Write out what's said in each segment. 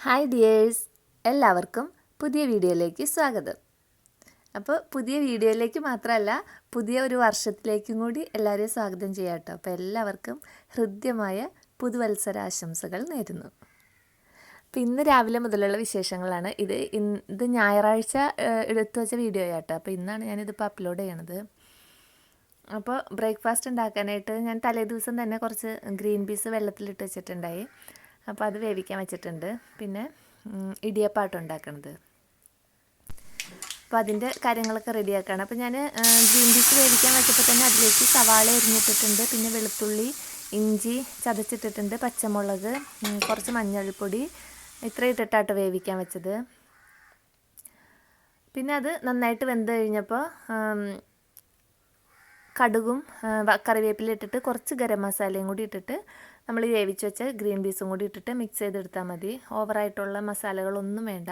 Hi dears, എല്ലാവർക്കും പുതിയ വീഡിയോയിലേക്ക് സ്വാഗതം. അപ്പോൾ പുതിയ വീഡിയോയിലേക്ക് മാത്രമല്ല, പുതിയ ഒരു വർഷത്തിലേക്കും കൂടി എല്ലാവരെയും സ്വാഗതം ചെയ്യാം കേട്ടോ. അപ്പോൾ എല്ലാവർക്കും ഹൃദ്യമായ പുതുവത്സരാശംസകൾ നേരുന്നു. അപ്പോൾ ഇന്ന് രാവിലെ മുതലുള്ള വിശേഷങ്ങളാണ്. ഇത് ഞായറാഴ്ച എടുത്തു വെച്ച വീഡിയോ ആട്ടോ. അപ്പോൾ ഇന്നാണ് ഞാനിതിപ്പോൾ അപ്ലോഡ് ചെയ്യണത്. അപ്പോൾ ബ്രേക്ക്ഫാസ്റ്റ് ഉണ്ടാക്കാനായിട്ട് ഞാൻ തലേ ദിവസം തന്നെ കുറച്ച് ഗ്രീൻ പീസ് വെള്ളത്തിലിട്ട് വെച്ചിട്ടുണ്ടായി. അപ്പോൾ അത് വേവിക്കാൻ വെച്ചിട്ടുണ്ട്. പിന്നെ ഇടിയപ്പാട്ടം ഉണ്ടാക്കണത്. അപ്പോൾ അതിൻ്റെ കാര്യങ്ങളൊക്കെ റെഡിയാക്കുകയാണ്. അപ്പോൾ ഞാൻ ഗ്രീൻ പീസ് വേവിക്കാൻ വെച്ചപ്പോൾ തന്നെ അതിലേക്ക് സവാള എരിഞ്ഞിട്ടിട്ടുണ്ട്. പിന്നെ വെളുത്തുള്ളി, ഇഞ്ചി ചതച്ചിട്ടിട്ടുണ്ട്, പച്ചമുളക്, കുറച്ച് മഞ്ഞൾപ്പൊടി, ഇത്ര ഇട്ടിട്ടാട്ടോ വേവിക്കാൻ വെച്ചത്. പിന്നെ അത് നന്നായിട്ട് വെന്ത് കഴിഞ്ഞപ്പോൾ കടുകും കറിവേപ്പില ഇട്ടിട്ട് കുറച്ച് ഗരം മസാലയും കൂടി ഇട്ടിട്ട് നമ്മൾ വേവിച്ച് വെച്ച ഗ്രീൻ പീസും കൂടി ഇട്ടിട്ട് മിക്സ് ചെയ്തെടുത്താൽ മതി. ഓവറായിട്ടുള്ള മസാലകളൊന്നും വേണ്ട.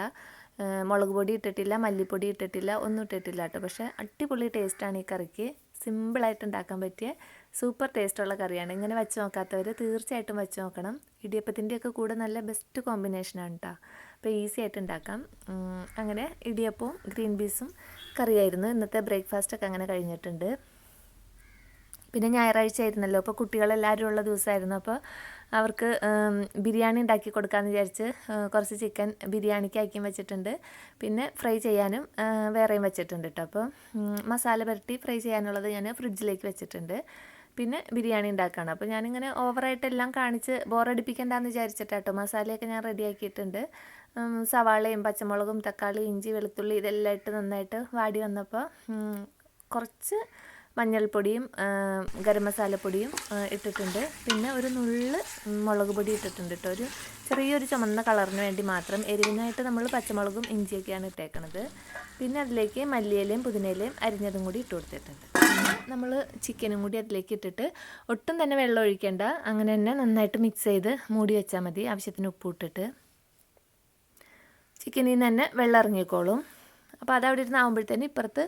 മുളക് പൊടി ഇട്ടിട്ടില്ല, മല്ലിപ്പൊടി ഇട്ടിട്ടില്ല, ഒന്നും ഇട്ടിട്ടില്ല കേട്ടോ. പക്ഷേ അടിപൊളി ടേസ്റ്റാണ് ഈ കറിക്ക്. സിമ്പിളായിട്ട് ഉണ്ടാക്കാൻ പറ്റിയ സൂപ്പർ ടേസ്റ്റുള്ള കറിയാണ്. ഇങ്ങനെ വെച്ച് നോക്കാത്തവർ തീർച്ചയായിട്ടും വെച്ച് നോക്കണം. ഇടിയപ്പത്തിൻ്റെയൊക്കെ കൂടെ നല്ല ബെസ്റ്റ് കോമ്പിനേഷനാണ് കേട്ടോ. അപ്പോൾ ഈസി ആയിട്ട് ഉണ്ടാക്കാം. അങ്ങനെ ഇടിയപ്പവും ഗ്രീൻ പീസും കറിയായിരുന്നു. ഇന്നത്തെ ബ്രേക്ക്ഫാസ്റ്റൊക്കെ അങ്ങനെ കഴിഞ്ഞിട്ടുണ്ട്. പിന്നെ ഞായറാഴ്ച ആയിരുന്നല്ലോ, അപ്പോൾ കുട്ടികളെല്ലാവരും ഉള്ള ദിവസമായിരുന്നു. അപ്പോൾ അവർക്ക് ബിരിയാണി ഉണ്ടാക്കി കൊടുക്കാമെന്ന് വിചാരിച്ച് കുറച്ച് ചിക്കൻ ബിരിയാണിക്കായിരിക്കും വെച്ചിട്ടുണ്ട്. പിന്നെ ഫ്രൈ ചെയ്യാനും വേറെയും വെച്ചിട്ടുണ്ട് കേട്ടോ. അപ്പോൾ മസാല പുരട്ടി ഫ്രൈ ചെയ്യാനുള്ളത് ഞാൻ ഫ്രിഡ്ജിലേക്ക് വെച്ചിട്ടുണ്ട്. പിന്നെ ബിരിയാണി ഉണ്ടാക്കുകയാണ്. അപ്പോൾ ഞാനിങ്ങനെ ഓവറായിട്ടെല്ലാം കാണിച്ച് ബോറടിപ്പിക്കേണ്ടെന്ന് വിചാരിച്ചിട്ടാട്ടോ മസാലയൊക്കെ ഞാൻ റെഡിയാക്കിയിട്ടുണ്ട്. സവാളയും പച്ചമുളകും തക്കാളി, ഇഞ്ചി, വെളുത്തുള്ളി ഇതെല്ലാം ഇട്ട് നന്നായിട്ട് വാടി വന്നപ്പോൾ കുറച്ച് മഞ്ഞൾപ്പൊടിയും ഗരം മസാലപ്പൊടിയും ഇട്ടിട്ടുണ്ട്. പിന്നെ ഒരു നുള്ള് മുളക് പൊടി ഇട്ടിട്ടുണ്ട് കേട്ടോ. ഒരു ചെറിയൊരു ചുമന്ന കളറിന് വേണ്ടി മാത്രം. എരിവിനായിട്ട് നമ്മൾ പച്ചമുളകും ഇഞ്ചിയൊക്കെയാണ് ഇട്ടേക്കണത്. പിന്നെ അതിലേക്ക് മല്ലിയിലയും പുതിനയിലയും അരിഞ്ഞതും കൂടി ഇട്ട് കൊടുത്തിട്ടുണ്ട്. പിന്നെ നമ്മൾ ചിക്കനും കൂടി അതിലേക്ക് ഇട്ടിട്ട് ഒട്ടും തന്നെ വെള്ളം ഒഴിക്കേണ്ട, അങ്ങനെ തന്നെ നന്നായിട്ട് മിക്സ് ചെയ്ത് മൂടി വെച്ചാൽ മതി. ആവശ്യത്തിന് ഉപ്പ് ഇട്ടിട്ട് ചിക്കനിൽ നിന്ന് തന്നെ വെള്ളം ഇറങ്ങിക്കോളും. അപ്പോൾ അതവിടെ ഇരുന്ന് ആകുമ്പോഴത്തേന് ഇപ്പുറത്ത്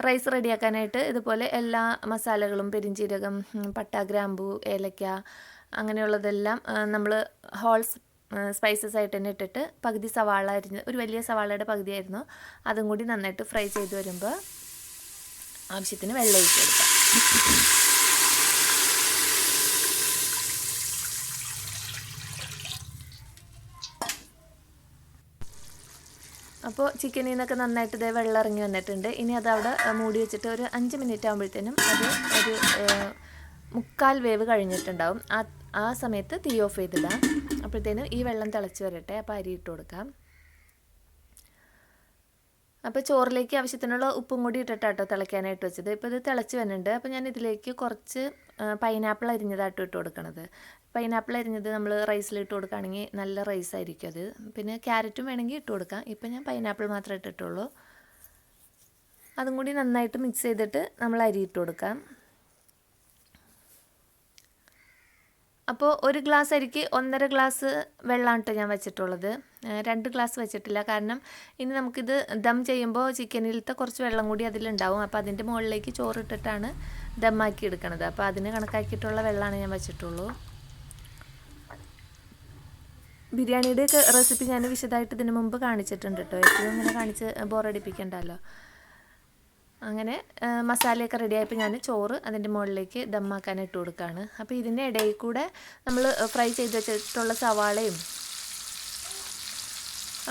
റൈസ് റെഡിയാക്കാനായിട്ട് ഇതുപോലെ എല്ലാ മസാലകളും പെരിഞ്ചീരകം, പട്ട, ഗ്രാമ്പൂ, ഏലക്ക അങ്ങനെയുള്ളതെല്ലാം നമ്മൾ സ്പൈസസ് ആയിട്ട് തന്നെ ഇട്ടിട്ട് പകുതി സവാള അരിഞ്ഞ്, ഒരു വലിയ സവാളയുടെ പകുതിയായിരുന്നു, അതും കൂടി നന്നായിട്ട് ഫ്രൈ ചെയ്ത് വരുമ്പോൾ ആവശ്യത്തിന് വെള്ളം ഒഴിച്ചെടുക്കാം. അപ്പോൾ ചിക്കനിൽ നിന്നൊക്കെ നന്നായിട്ട് ഇതേ വെള്ളം ഇറങ്ങി വന്നിട്ടുണ്ട്. ഇനി അതവിടെ മൂടി വെച്ചിട്ട് ഒരു 5 മിനിറ്റ് ആകുമ്പോഴത്തേനും അത് ഒരു 3/4 വേവ് കഴിഞ്ഞിട്ടുണ്ടാവും. ആ സമയത്ത് തീ ഓഫ് ചെയ്തിടാം. അപ്പോഴത്തേനും ഈ വെള്ളം തിളച്ച് വരട്ടെ. അപ്പോൾ അരി ഇട്ട് കൊടുക്കാം. അപ്പോൾ ചോറിലേക്ക് ആവശ്യത്തിനുള്ള ഉപ്പും കൂടി ഇട്ടിട്ടാട്ടോ തിളയ്ക്കാനായിട്ട് വെച്ചത്. ഇപ്പോൾ ഇത് തിളച്ച് വരുന്നുണ്ട്. അപ്പോൾ ഞാൻ ഇതിലേക്ക് കുറച്ച് പൈനാപ്പിൾ അരിഞ്ഞതായിട്ട് ഇട്ട് കൊടുക്കണത്. പൈനാപ്പിൾ അരിഞ്ഞത് നമ്മൾ റൈസിലിട്ട് കൊടുക്കുകയാണെങ്കിൽ നല്ല റൈസ് ആയിരിക്കും അത്. പിന്നെ ക്യാരറ്റും വേണമെങ്കിൽ ഇട്ട് കൊടുക്കാം. ഇപ്പം ഞാൻ പൈനാപ്പിൾ മാത്രമേ ഇട്ടിട്ടുള്ളൂ. അതും കൂടി നന്നായിട്ട് മിക്സ് ചെയ്തിട്ട് നമ്മൾ അരി ഇട്ട് കൊടുക്കാം. അപ്പോൾ ഒരു ഗ്ലാസ് അരിക്ക് 1.5 ഗ്ലാസ് വെള്ളമാണ് കേട്ടോ ഞാൻ വെച്ചിട്ടുള്ളത്. 2 ഗ്ലാസ് വെച്ചിട്ടില്ല. കാരണം ഇനി നമുക്കിത് ദം ചെയ്യുമ്പോൾ ചിക്കനിലത്തെ കുറച്ച് വെള്ളം കൂടി അതിലുണ്ടാവും. അപ്പോൾ അതിൻ്റെ മുകളിലേക്ക് ചോറിട്ടിട്ടാണ് ദമ്മാക്കി എടുക്കണത്. അപ്പോൾ അതിന് കണക്കാക്കിയിട്ടുള്ള വെള്ളമാണ് ഞാൻ വെച്ചിട്ടുള്ളൂ. ബിരിയാണിയുടെ റെസിപ്പി ഞാൻ വിശദമായിട്ട് ഇതിന് മുമ്പ് കാണിച്ചിട്ടുണ്ട് കേട്ടോ. എപ്പോഴും ഇങ്ങനെ കാണിച്ച് ബോറടിപ്പിക്കണ്ടല്ലോ. അങ്ങനെ മസാലയൊക്കെ റെഡിയായപ്പോൾ ഞാൻ ചോറ് അതിൻ്റെ മുകളിലേക്ക് ദമ്മാക്കാൻ ഇട്ട് കൊടുക്കുകയാണ്. അപ്പോൾ ഇതിൻ്റെ ഇടയിൽ കൂടെ നമ്മൾ ഫ്രൈ ചെയ്ത് വെച്ചിട്ടുള്ള സവാളയും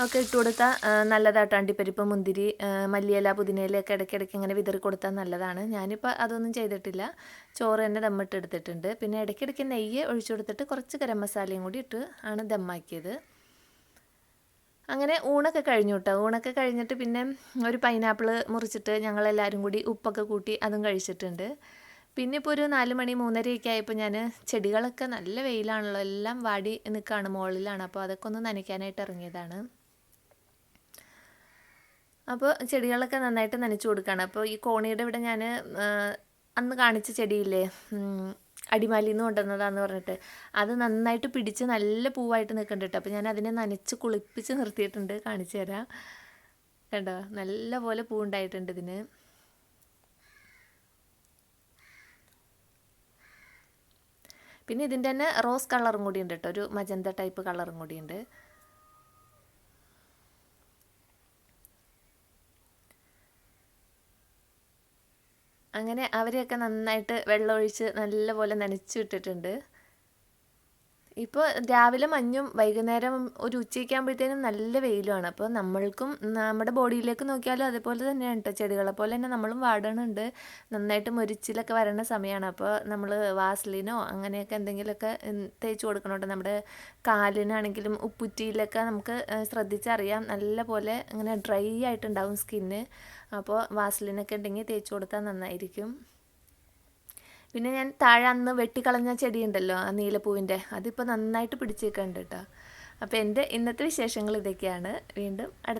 ഒക്കെ ഇട്ട് കൊടുത്താൽ നല്ലതാട്ടോ. അണ്ടിപ്പരിപ്പ്, മുന്തിരി, മല്ലിയില, പുതിനയിലയൊക്കെ ഇടയ്ക്കിടയ്ക്ക് ഇങ്ങനെ വിതറി കൊടുത്താൽ നല്ലതാണ്. ഞാനിപ്പോൾ അതൊന്നും ചെയ്തിട്ടില്ല. ചോറ് തന്നെ ദമ്മിട്ട് എടുത്തിട്ടുണ്ട്. പിന്നെ ഇടയ്ക്കിടയ്ക്ക് നെയ്യ് ഒഴിച്ചു കൊടുത്തിട്ട് കുറച്ച് ഗരം മസാലയും കൂടി ഇട്ട് ആണ് ദമ്മാക്കിയത്. അങ്ങനെ ഊണൊക്കെ കഴിഞ്ഞു കേട്ടോ. ഊണൊക്കെ കഴിഞ്ഞിട്ട് പിന്നെ ഒരു പൈനാപ്പിൾ മുറിച്ചിട്ട് ഞങ്ങളെല്ലാവരും കൂടി ഉപ്പൊക്കെ കൂട്ടി അതും കഴിച്ചിട്ടുണ്ട്. പിന്നെ ഇപ്പോൾ ഒരു 4 മണി 3:30 ആയപ്പോൾ ഞാൻ ചെടികളൊക്കെ നല്ല വെയിലാണല്ലോ, എല്ലാം വാടി നിൽക്കുകയാണ്, മുകളിലാണ്. അപ്പോൾ അതൊക്കെ ഒന്ന് നനയ്ക്കാനായിട്ട് ഇറങ്ങിയതാണ്. അപ്പോൾ ചെടികളൊക്കെ നന്നായിട്ട് നനച്ചു കൊടുക്കുകയാണ്. അപ്പോൾ ഈ കോണിയുടെ ഇവിടെ ഞാൻ അന്ന് കാണിച്ച ചെടിയില്ലേ, അടിമാലിയിൽ നിന്ന് കൊണ്ടുവന്നതാന്ന് പറഞ്ഞിട്ട്, അത് നന്നായിട്ട് പിടിച്ച് നല്ല പൂവായിട്ട് നിൽക്കുന്നുണ്ട്. അപ്പോൾ ഞാൻ അതിനെ നനച്ച് കുളിപ്പിച്ച് നിർത്തിയിട്ടുണ്ട്. കാണിച്ചു തരാം. കണ്ടോ, നല്ല പോലെ പൂവുണ്ടായിട്ടുണ്ട് ഇതിന്. പിന്നെ ഇതിൻ്റെ തന്നെ റോസ് കളറും കൂടി ഉണ്ട് കേട്ടോ, ഒരു മജന്ത ടൈപ്പ് കളറും കൂടി ഉണ്ട്. അങ്ങനെ അവരെയൊക്കെ നന്നായിട്ട് വെള്ളമൊഴിച്ച് നല്ലപോലെ നനച്ചു വിട്ടിട്ടുണ്ട്. ഇപ്പോൾ രാവിലെ മഞ്ഞും വൈകുന്നേരം ഒരു ഉച്ചയൊക്കെ ആകുമ്പോഴത്തേനും നല്ല വെയിലുമാണ്. അപ്പോൾ നമ്മൾക്കും നമ്മുടെ ബോഡിയിലേക്ക് നോക്കിയാലും അതേപോലെ തന്നെയാണ് കേട്ടോ. ചെടികളെ പോലെ തന്നെ നമ്മളും വാടണുണ്ട്. നന്നായിട്ട് മുരിച്ചിലൊക്കെ വരണ സമയമാണ്. അപ്പോൾ നമ്മൾ വാസലിനോ അങ്ങനെയൊക്കെ എന്തെങ്കിലുമൊക്കെ തേച്ച് കൊടുക്കണം കേട്ടോ. നമ്മുടെ കാലിനാണെങ്കിലും ഉപ്പുറ്റിയിലൊക്കെ നമുക്ക് ശ്രദ്ധിച്ചറിയാം, നല്ല പോലെ ഇങ്ങനെ ഡ്രൈ ആയിട്ടുണ്ടാവും സ്കിന്ന്. അപ്പോൾ വാസലിനൊക്കെ ഉണ്ടെങ്കിൽ തേച്ച് കൊടുത്താൽ നന്നായിരിക്കും. പിന്നെ ഞാൻ താഴെ അന്ന് വെട്ടിക്കളഞ്ഞ ചെടിയുണ്ടല്ലോ, ആ നീലപ്പൂവിൻ്റെ, അതിപ്പോൾ നന്നായിട്ട് പിടിച്ചേക്കുന്നുണ്ട് കേട്ടോ. അപ്പോൾ എൻ്റെ ഇന്നത്തെ വിശേഷങ്ങൾ ഇതൊക്കെയാണ്. വീണ്ടും അടുത്ത